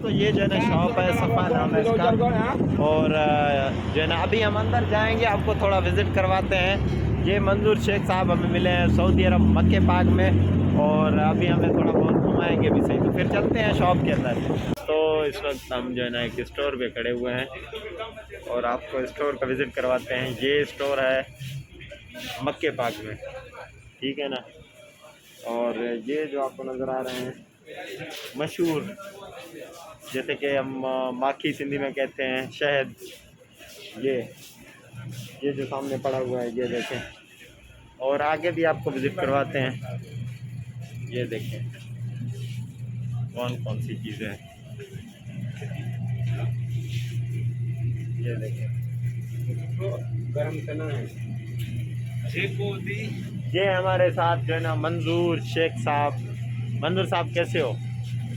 दोस्तों ये जो है ना शॉप है, सफ़ा नाम है इसका। और जो है ना अभी हम अंदर जाएंगे, आपको थोड़ा विज़िट करवाते हैं। ये मंजूर शेख साहब हमें मिले हैं सऊदी अरब मक्के पाक में, और अभी हमें थोड़ा बहुत घुमाएंगे भी सही। तो फिर चलते हैं शॉप के अंदर। तो इस वक्त हम जो है ना एक स्टोर पे खड़े हुए हैं और आपको स्टोर का विज़िट करवाते हैं। ये स्टोर है मक्के पाक में, ठीक है ना। और ये जो आपको नज़र आ रहे हैं मशहूर, जैसे कि हम माखी सिंधी में कहते हैं शहद, ये जो सामने पड़ा हुआ है ये देखें। और आगे भी आपको विज़िट करवाते हैं। ये देखें कौन कौन सी चीज़ें हैं, ये देखें। गरम चना है। ये हमारे साथ जो है ना मंजूर शेख साहब। मंजूर साहब कैसे हो?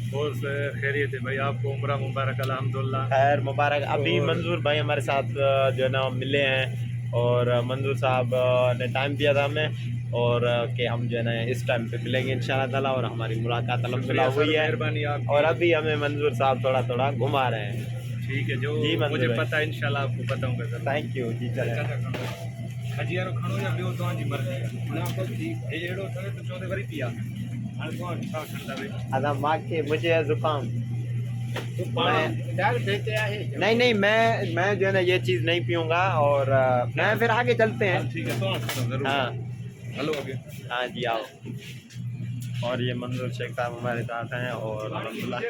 बहुत खैरियत है भाई, आपको उम्र मुबारक अल्हम्दुलिल्लाह। खैर मुबारक। अभी मंजूर भाई हमारे साथ जो है ना मिले हैं, और मंजूर साहब ने टाइम दिया था हमें, और कि हम जो है ना इस टाइम पे मिलेंगे इंशाल्लाह ताला, और हमारी मुलाकात अल्हम्दुलिल्लाह हुई है। मेहरबानी आप। और अभी हमें मंजूर साहब थोड़ा थोड़ा घुमा रहे हैं। ठीक है, जो जी मुझे पता है इंशाल्लाह आपको बताऊंगा। थैंक यू जी। चले हजियारो खणो या ॿियो तव्हांजी मर्ज़ी। हे अहिड़ो अथव त चवंदे वरी पिया हाणे तव्हां छा खणंदा भई? अदा माँ के मुझे है जुकाम। नहीं नहीं, मैं जो है ना ये चीज़ नहीं पीऊँगा, और मैं फिर आगे चलते हैं। ठीक है, तो ज़रूर। हाँ हेलो आगे। हाँ जी आओ। और ये मंजूर शेख साहब हमारे साथ हैं, और अल्हम्दुलिल्लाह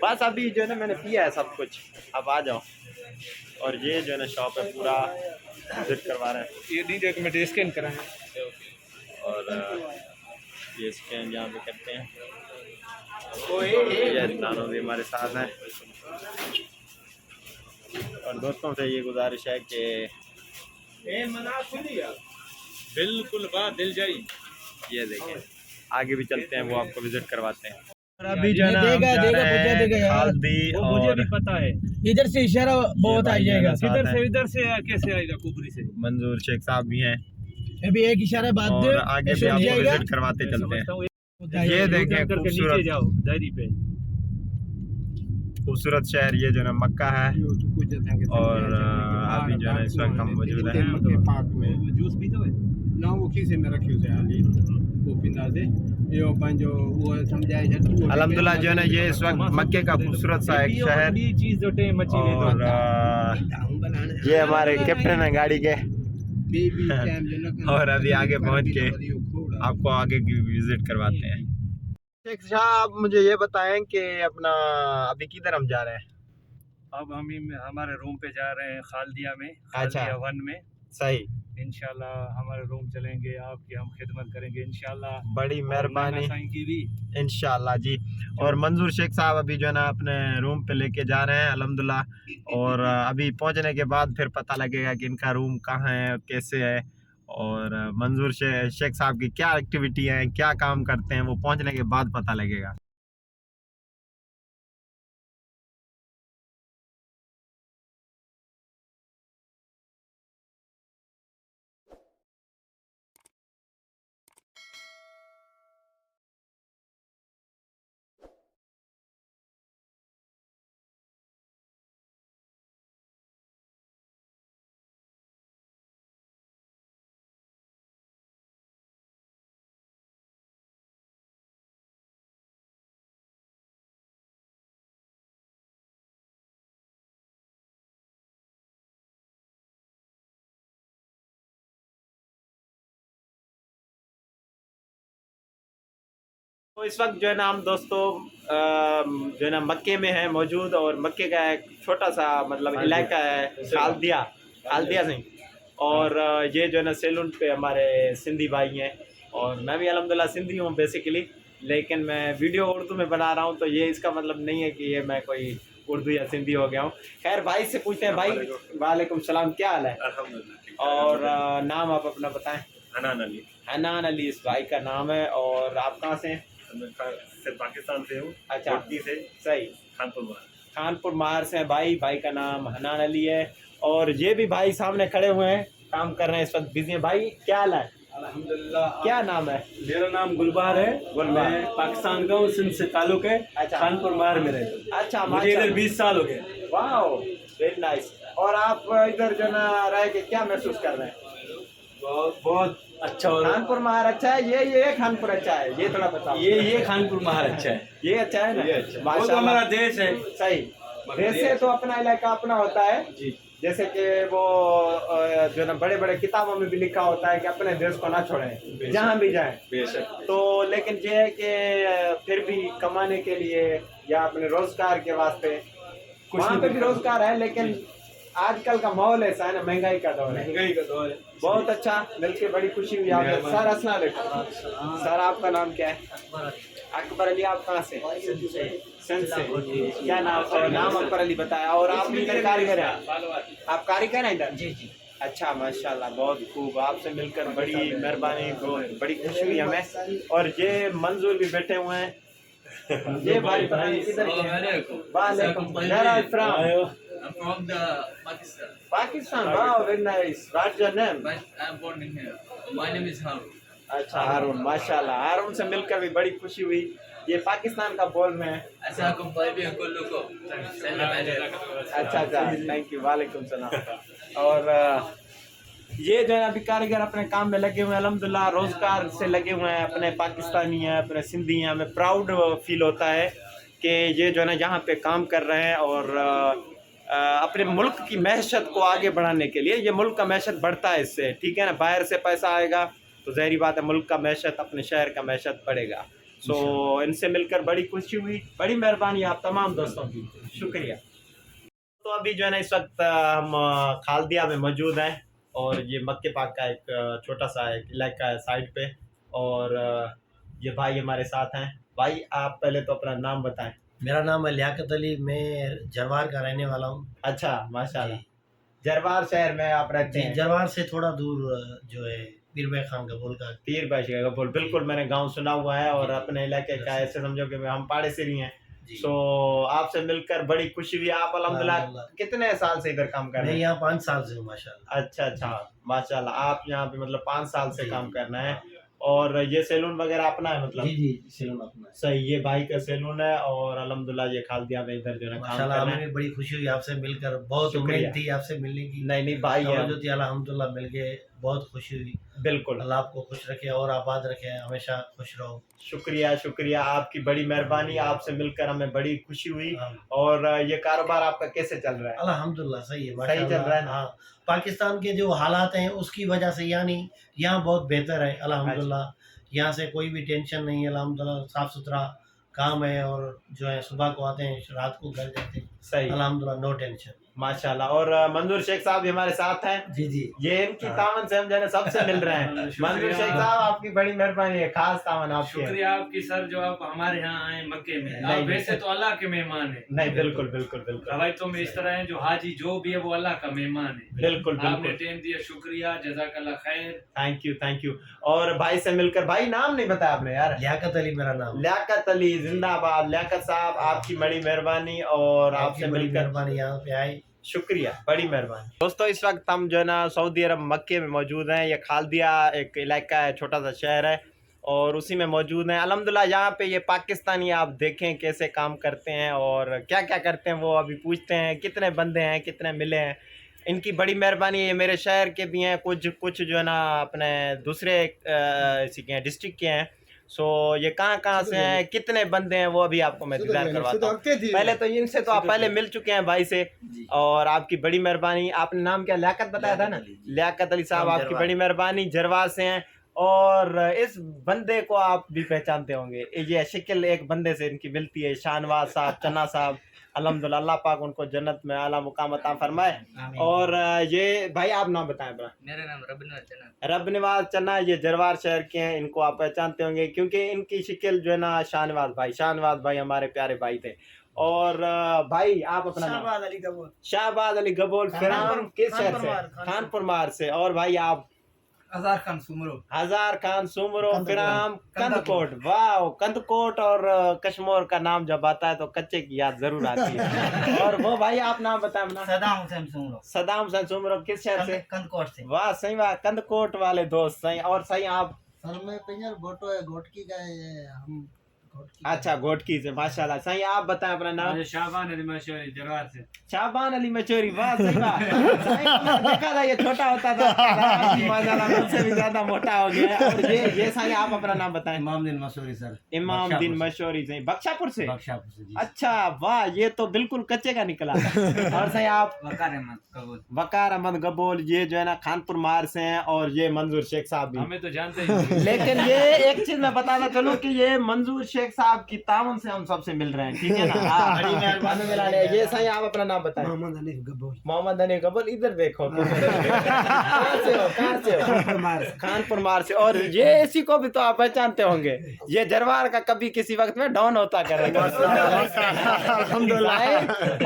बस अभी जो है ना मैंने पिया है सब कुछ, अब आ जाओ। और ये जो है ना शॉप है, पूरा विजिट करवा रहे हैं। ये दीजिए एक मिनट स्कैन कराएं। और ये स्कैन यहाँ पे करते हैं। ये नानो भी हमारे साथ हैं। और दोस्तों से ये गुजारिश है कि बिल्कुल बात दिल जाई। ये देखें, आगे भी चलते हैं, वो आपको विजिट करवाते हैं। और अभी जो है ना हम जा रहे हैं खालदी, मुझे भी और पता है इधर से इशारा बहुत आ जाएगा। किधर से इधर से कैसे आएगा कुबरी से। मंजूर शेख साहब भी हैं, अभी एक इशारा बाद और आगे भी आपको जाएगा। विजिट करवाते चलते हैं। ये ये देखें करके नीचे खूबसूरत जाओ डायरी पे। खूबसूरत शहर ये जो है ना मक्का है। और अभी जो है ना इस वक्त हम मौजूद हैं पाक में। जूस पीते हुए ना वो खीसे में रखी हुई हाली वो पिंदा से यो पंजो वो समझाए जब अल्हम्दुलिल्लाह जो है ना ये इस वक्त मक्के का खूबसूरत सा एक शहर। चीज जो टे मची और ये हमारे कैप्टन है गाड़ी के। और अभी आगे पहुंच के आपको आगे की विजिट करवाते हैं। शेख साहब मुझे ये बताएं कि अपना अभी किधर हम जा रहे हैं? अब हम हमारे रूम पे जा रहे हैं खालदिया में, अच्छा। खालदिया 1 में। सही, इंशाल्लाह हमारे रूम चलेंगे, आपकी हम खिदमत करेंगे इंशाल्लाह। बड़ी मेहरबानी की भी इंशाल्लाह जी। और मंजूर शेख साहब अभी जो है ना अपने रूम पे लेके जा रहे हैं अल्हम्दुलिल्लाह। और अभी पहुंचने के बाद फिर पता लगेगा कि इनका रूम कहाँ है, कैसे है, और मंजूर शेख साहब की क्या एक्टिविटी है, क्या काम करते हैं, वो पहुंचने के बाद पता लगेगा। तो इस वक्त जो है ना हम दोस्तों जो है ना मक्के में है मौजूद, और मक्के का एक छोटा सा मतलब इलाका है खालदिया सिंह। और ये जो है ना सैलून पे हमारे सिंधी भाई हैं, और मैं भी अल्हम्दुलिल्लाह सिंधी हूँ बेसिकली, लेकिन मैं वीडियो उर्दू में बना रहा हूँ, तो ये इसका मतलब नहीं है कि ये मैं कोई उर्दू या सिंधी हो गया हूँ। खैर भाई से पूछते हैं। भाई वालेकुम सलाम, क्या हाल है? और नाम आप अपना बताएं। हनान अली। हनान अली इस भाई का नाम है। और आप कहाँ से हैं? से पाकिस्तान से हूँ। अच्छा से सही, खानपुर महार से हैं भाई। भाई का नाम हनान अली है। और ये भी भाई सामने खड़े हुए हैं, काम कर रहे हैं इस वक्त, बिजी हैं। भाई क्या हाल है? अल्हम्दुलिल्लाह। क्या नाम है? मेरा नाम गुलबार है। गुलबार। मैं पाकिस्तान का हूँ, सिंध से ताल्लुक है। अच्छा। खानपुर बाहर में रहता हूँ। अच्छा, मुझे इधर 20 साल हो गए। Wow, very nice. और आप इधर जो ना रह के क्या महसूस कर रहे हैं? बहुत बहुत अच्छा हो रहा खानपुर महार अच्छा है, ये खानपुर अच्छा है, ये थोड़ा बताओ। है। ये खानपुर बाहर अच्छा है। ये अच्छा है ना? ये अच्छा है। वो तो माशाल्लाह। हमारा देश है। सही। देश से तो अपना इलाका अपना होता है। जी। जैसे कि वो जो ना बड़े बड़े किताबों में भी लिखा होता है कि अपने देश को ना छोड़ें जहाँ भी जाएं। बेशक। तो लेकिन ये है कि फिर भी कमाने के लिए या अपने रोजगार के वास्ते वहाँ पे भी रोजगार है, लेकिन आजकल का माहौल ऐसा है ना, महंगाई का दौर है। महंगाई का दौर है। बहुत अच्छा, मिलके बड़ी खुशी हुई आपसे। सर अस्सलाम वालेकुम। सर आपका नाम क्या है? अकबर अली। आप कहाँ से? सिंध से। क्या नाम? और नाम अकबर अली बताया। और आप भी इधर कारीगर हैं? आप कारीगर हैं इधर? जी जी। अच्छा, माशाल्लाह, बहुत खूब। आपसे मिलकर बड़ी मेहरबानी, बड़ी खुशी हुई हमें। और ये मंजूर भी बैठे हुए हैं। ये भाई किधर के हैं? वालेकुम सलाम। I'm from the Pakistan. Pakistan. Wow, very nice. What's your name? But I'm born in here. My name is Harun. अच्छा, हारून। माशाल्लाह, हारून से मिलकर भी बड़ी खुशी हुई। ये पाकिस्तान का बोल में है। Assalamualaikum warahmatullahi अच्छा अच्छा, थैंक यू। वालेकुम सलाम। और ये जो है अभी कारीगर अपने काम में लगे हुए हैं, अल्हम्दुलिल्लाह रोजगार से लगे हुए हैं। अपने पाकिस्तानी हैं, अपने सिंधी हैं। हमें प्राउड फील होता है कि ये जो है ना यहाँ पे काम कर रहे हैं और अपने मुल्क की मैशत को आगे बढ़ाने के लिए। ये मुल्क का मैशत बढ़ता है इससे, ठीक है ना। बाहर से पैसा आएगा तो ज़ाहिर बात है मुल्क का मैशत, अपने शहर का मैशत बढ़ेगा। सो इनसे मिलकर बड़ी खुशी हुई। बड़ी मेहरबानी आप तमाम दोस्तों की, शुक्रिया। तो अभी जो है ना इस वक्त हम खालदिया में मौजूद हैं और ये मक्के पाक का एक छोटा सा एक इलाका है साइड पे। और ये भाई हमारे साथ हैं। भाई आप पहले तो अपना नाम बताएं। मेरा नाम है लियाकत अली, मैं जरवार का रहने वाला हूँ। अच्छा, माशाल्लाह। जरवार शहर में आप रहते हैं? जरवार से थोड़ा दूर जो है पीर भाई खान कबूल का। पीर भाई कबूल, बिल्कुल मैंने गांव सुना हुआ है। और अपने इलाके का ऐसे समझो कि हम पाड़े से ही हैं। सो आपसे मिलकर बड़ी खुशी हुई। आप अल्हम्दुलिल्लाह कितने साल से इधर काम कर रहे हैं? मैं यहाँ 5 साल से हूँ माशाल्लाह। अच्छा अच्छा, माशाल्लाह। आप यहाँ पे मतलब 5 साल से काम कर रहे हैं। और ये सैलून वगैरह अपना है मतलब? जी जी, सैलून अपना है। सही, ये भाई का सैलून है। और अल्हम्दुलिल्लाह ये खालदिया में इधर जो है काम कर माशाल्लाह रहे हैं। हमें भी बड़ी खुशी हुई आपसे मिलकर। बहुत उम्मीद थी आपसे मिलने की। नहीं भाई है, जो थी अल्हम्दुलिल्लाह मिल के बहुत खुशी हुई। बिल्कुल। अल्लाह आपको खुश रखे और आबाद रखे, हमेशा खुश रहो। शुक्रिया शुक्रिया, आपकी बड़ी मेहरबानी। आपसे मिलकर हमें बड़ी खुशी हुई। और ये कारोबार आपका कैसे चल रहा है? अल्हम्दुलिल्लाह सही है, सही चल रहा है ना? हाँ, पाकिस्तान के जो हालात हैं उसकी वजह से यानी यहाँ बहुत बेहतर है अल्हम्दुलिल्लाह। यहाँ से कोई भी टेंशन नहीं है अल्हम्दुलिल्लाह। साफ सुथरा काम है और जो है सुबह को आते हैं, रात को घर जाते हैं। सही, अल्हम्दुलिल्लाह, नो टेंशन माशाल्लाह। और मंजूर शेख साहब भी हमारे साथ हैं। जी जी। ये इनकी तावन से हम जो है सबसे मिल रहे हैं। मंजूर शेख साहब आपकी बड़ी मेहरबानी है, खास तावन आपकी है। शुक्रिया आपकी सर, जो आप हमारे यहाँ आए मक्के में। नहीं, आप वैसे तो अल्लाह के मेहमान है। नहीं, बिल्कुल बिल्कुल बिल्कुल। रवायतों में इस तरह है, जो हाजी जो भी है वो अल्लाह का मेहमान है। बिल्कुल आपने बिल्कुल, टाइम दिया, शुक्रिया, जज़ाकल्लाह खैर। Thank you thank you. और भाई से मिलकर, भाई नाम नहीं बताया आपने यार? लियाकत अली मेरा नाम। लियाकत अली, जिंदाबाद। लियाकत साहब आपकी बड़ी मेहरबानी और आपसे बड़ी मिलकर मेहरबानी, यहाँ पे आए, शुक्रिया, बड़ी मेहरबानी। दोस्तों इस वक्त हम जो है ना सऊदी अरब मक्के में मौजूद हैं। ये खालदिया एक इलाका है, छोटा सा शहर है और उसी में मौजूद हैं। अल्हम्दुलिल्लाह यहाँ पे ये पाकिस्तानी आप देखें कैसे काम करते हैं और क्या क्या करते हैं, वो अभी पूछते हैं। कितने बंदे हैं, कितने मिले हैं, इनकी बड़ी मेहरबानी है। ये मेरे शहर के भी हैं, कुछ जो है ना अपने दूसरे इसी के हैं, डिस्ट्रिक्ट के हैं। सो ये कहाँ से हैं, कितने बंदे हैं, वो अभी आपको मैं दीदार करवाता हूँ। पहले तो इनसे तो आप पहले मिल चुके हैं भाई से और आपकी बड़ी मेहरबानी। आपने नाम क्या लियाकत बताया था ना? लियाकत अली साहब, आपकी बड़ी मेहरबानी। जरवार से हैं और इस बंदे को आप भी पहचानते होंगे। ये शक्ल एक बंदे से इनकी मिलती है, शाहनवाज साहब, चन्ना साहब। अल्हम्दुलिल्लाह, अल्लाह पाक उनको जन्नत में आला मुकाम अता फरमाए। और ये भाई आप नाम बताएं अपना। मेरा नाम रबनवाज चन्ना। रबनवाज चन्ना, ये जरवार शहर के हैं। इनको आप पहचानते होंगे क्योंकि इनकी शक्ल जो है ना शाहनवाज भाई हमारे प्यारे भाई थे। और भाई आप अपना नाम? शाहबाज अली गबोल। फिर किस शहर से? खानपुर मार से। और भाई आप? हजार खान सुमरो हजार खान सुमरो कंदकोट। फिराम कंदकोट। वाह, कंदकोट और कश्मीर का नाम जब आता है तो कच्चे की याद जरूर आती है। और वो भाई आप नाम बताएं अपना। सदाम हुसैन सुमरो, सदाम हुसैन सुमरो, किस शहर से? कंदकोट से। वाह सही बात, कंदकोट वाले दोस्त सही। और सही आप? सर मैं पिंजर गोटो है, गोटकी का है, हम गोटकी। अच्छा, घोटकी से, माशाल्लाह। सही आप बताएं अपना नाम। शाबान अली मशहूरी जरवार से। शाबान अली मचोरी। वाह सही बात। सही मैंने देखा था ये छोटा होता था, माशाल्लाह मुझसे भी ज्यादा मोटा हो गया है। और ये सही आप अपना नाम बताएं। इमामुद्दीन मसूरी सर, इमाम दिन मशहूरी सही, बख्शापुर से। बख्शापुर से जी। अच्छा वाह, ये तो बिल्कुल कच्चे का निकला। और सही आप? वकार अहमद कबूल। वकार अहमद गबोल, ये जो है ना खानपुर मार से हैं। और ये मंजूर शेख साहब भी। हमें तो जानते ही नहीं। लेकिन ये एक चीज मैं बताना चलूं कि ये मंजूर शेख साहब की तावन से हम सबसे मिल रहे हैं, ठीक है ना। हाँ, बड़ी मेहरबानी मिला ले। ये सही आप अपना नाम बताएं। मोहम्मद हनीफ गब्बोल। मोहम्मद हनीफ गबोल। इधर देखो। कहाँ से हो? कहाँ से हो? खानपुर मार से। और ये इसी को भी तो आप पहचानते होंगे, ये जरवार का कभी किसी वक्त में डॉन होता करेगा।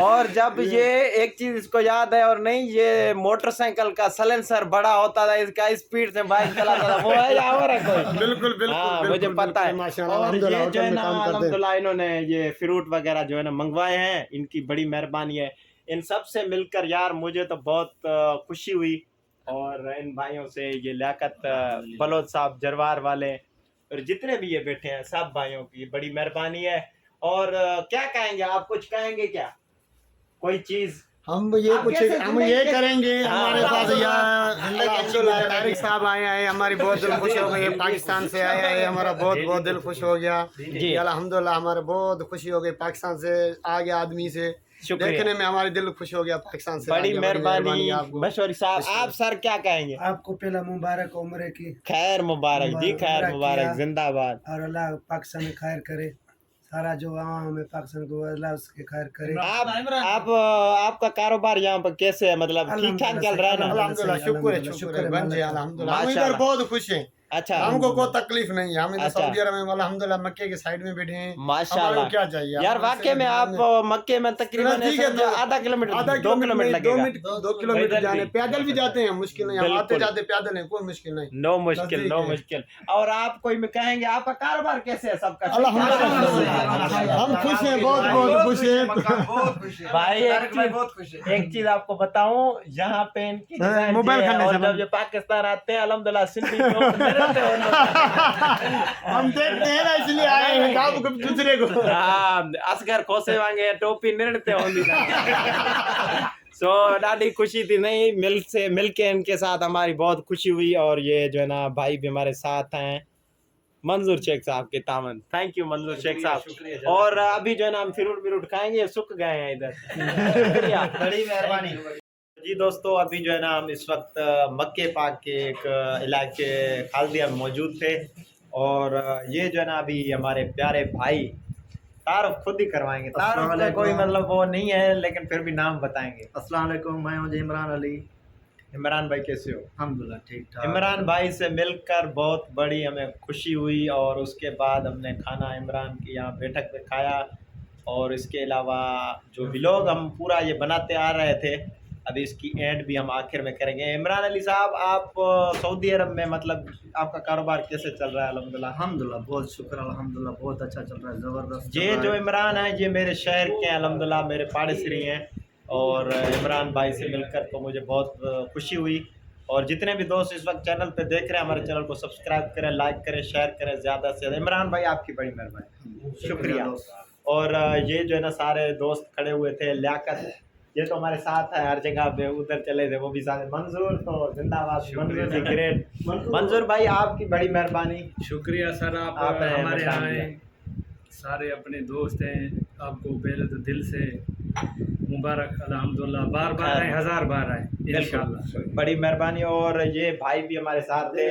और जब ये एक चीज इसको याद है और नहीं, ये मोटरसाइकिल का सलेंसर बड़ा होता था, इसका स्पीड से बाइक चलाता था। वो है या और है कोई? बिल्कुल बिल्कुल हाँ, मुझे पता है। और ये जो है ना अल्हम्दुलिल्लाह इन्होंने ये फ्रूट वगैरह जो है ना मंगवाए हैं, इनकी बड़ी मेहरबानी है। इन सब से मिलकर यार मुझे तो बहुत खुशी हुई। और इन भाइयों से, ये लियाकत बलोच साहब जरवार वाले और जितने भी ये बैठे हैं सब भाइयों की बड़ी मेहरबानी है। और क्या कहेंगे आप? कुछ कहेंगे क्या? कोई चीज? हम ये आप कुछ कैसे हम ये जिंदगी करेंगे। हाँ, हमारे पास यहाँ जिंदगी तारिक साहब आए हैं, हमारी बहुत दिल खुश हो गई। पाकिस्तान से आया है, हमारा बहुत दिल खुश हो गया जी। अल्हम्दुलिल्लाह हमारे बहुत खुशी हो गई। पाकिस्तान से आ गया आदमी से शुक्रिया, देखने में हमारी दिल खुश हो गया। पाकिस्तान से बड़ी आ गया, मेहरबानी आपको। मशहूरी साहब। आप सर क्या कहेंगे? आपको पहला मुबारक उम्र की, खैर मुबारक जी, खैर मुबारक मुबारक, किया। जिंदाबाद। और अल्लाह पाकिस्तान में खैर करे, सारा जो आवाम है पाकिस्तान को अल्लाह उसके खैर करे। आप आपका कारोबार यहाँ पर कैसे है? मतलब ठीक ठाक चल रहा है ना? अल्हम्दुलिल्लाह, शुक्र है बन जाए अल्हम्दुलिल्लाह। हम इधर माशाल्लाह। बहुत खुश हैं, अच्छा, हमको कोई तकलीफ नहीं है। हम इधर अच्छा। सऊदी अरब में अल्हम्दुलिल्लाह मक्के के साइड में बैठे हैं। माशाल्लाह। हमारे को क्या चाहिए यार वाकई में आप मक्के में तकरीबन ठीक है, ऐसे आधा किलोमीटर, 2 किलोमीटर लगेगा। 2 किलोमीटर जाने, पैदल भी जाते हैं, मुश्किल नहीं। हम बिल्कुल। आते जाते पैदल है, कोई मुश्किल नहीं। नो मुश्किल, नजदीक नो है। मुश्किल। और आप कोई में कहेंगे आपका कारोबार कैसे है? सबका अल्हम्दुलिल्लाह हम खुश हैं, बहुत खुश हैं। भाई एक चीज आपको बताऊं, यहाँ पे इनकी design मोबाइल ये है। खाने और से जब ये पाकिस्तान आते हैं अल्हम्दुलिल्लाह सिंधी लोग निरंतर होने हम देखते हैं ना, इसलिए आए हैं काम को दूसरे को। हाँ, असगर खोसे वांगे टोपी निरते होंदी सो ॾाढी खुशी थी। नहीं मिल के इनके साथ हमारी बहुत खुशी हुई। और ये जो है ना भाई भी हमारे साथ हैं, मंजूर शेख साहब के तामन। थैंक यू मंजूर शेख साहब। और अभी जो है ना हम फ्रूट व्रूट खाएंगे, सूख गए हैं इधर। शुक्रिया, बड़ी मेहरबानी। जी दोस्तों, अभी जो है ना हम इस वक्त मक्के पाक के एक इलाके खालदिया में मौजूद थे। और ये जो है ना अभी हमारे प्यारे भाई तारुफ खुद ही करवाएंगे। तारुफ का कोई मतलब वो नहीं है, लेकिन फिर भी नाम बताएंगे। अस्सलाम वालेकुम, मैं हूँ इमरान अली। इमरान भाई कैसे हो? अल्हम्दुलिल्लाह ठीक ठाक। इमरान भाई से मिलकर बहुत बड़ी हमें खुशी हुई। और उसके बाद हमने खाना इमरान की यहाँ बैठक में खाया। और इसके अलावा जो व्लॉग हम पूरा ये बनाते आ रहे थे, अभी इसकी एंड भी हम आखिर में करेंगे। इमरान अली साहब, आप सऊदी अरब में मतलब आपका कारोबार कैसे चल रहा है? अल्हम्दुलिल्लाह। अल्हम्दुलिल्लाह बहुत शुक्र, अल्हम्दुलिल्लाह बहुत अच्छा चल रहा है, ज़बरदस्त। ये जो इमरान है ये मेरे शहर के हैं, अल्हम्दुलिल्लाह मेरे पड़ोसी हैं। और इमरान भाई से मिलकर तो मुझे बहुत खुशी हुई। और जितने भी दोस्त इस वक्त चैनल पे देख रहे हैं, हमारे चैनल को सब्सक्राइब करें, लाइक करें, शेयर करें ज़्यादा से ज़्यादा। इमरान भाई आपकी बड़ी मेहरबानी, शुक्रिया। और ये जो है ना सारे दोस्त खड़े हुए थे, लियाकत ये तो हमारे साथ है हर जगह पे, उधर चले थे वो भी साथ। मंजूर तो जिंदाबाद, मंजूर जी ग्रेट। मंजूर भाई आपकी बड़ी मेहरबानी, शुक्रिया सर, आप आपने हमारे यहाँ बताया। आए, सारे अपने दोस्त हैं। आपको पहले तो दिल से मुबारक, अल्हम्दुलिल्लाह बार बार आए, 1000 बार आए इंशाल्लाह। बड़ी मेहरबानी। और ये भाई भी हमारे साथ थे,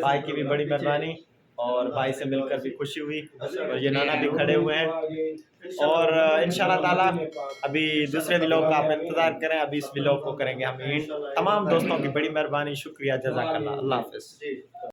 भाई की भी बड़ी मेहरबानी। और भाई से मिलकर भी खुशी हुई। और ये नाना भी खड़े हुए हैं। और इंशाल्लाह ताला अभी दूसरे व्लॉग का आप इंतज़ार करें, अभी इस व्लॉग को करेंगे हम एंड। तमाम दोस्तों की बड़ी मेहरबानी, शुक्रिया, जज़ाकल्लाह, अल्लाह हाफ़िज़।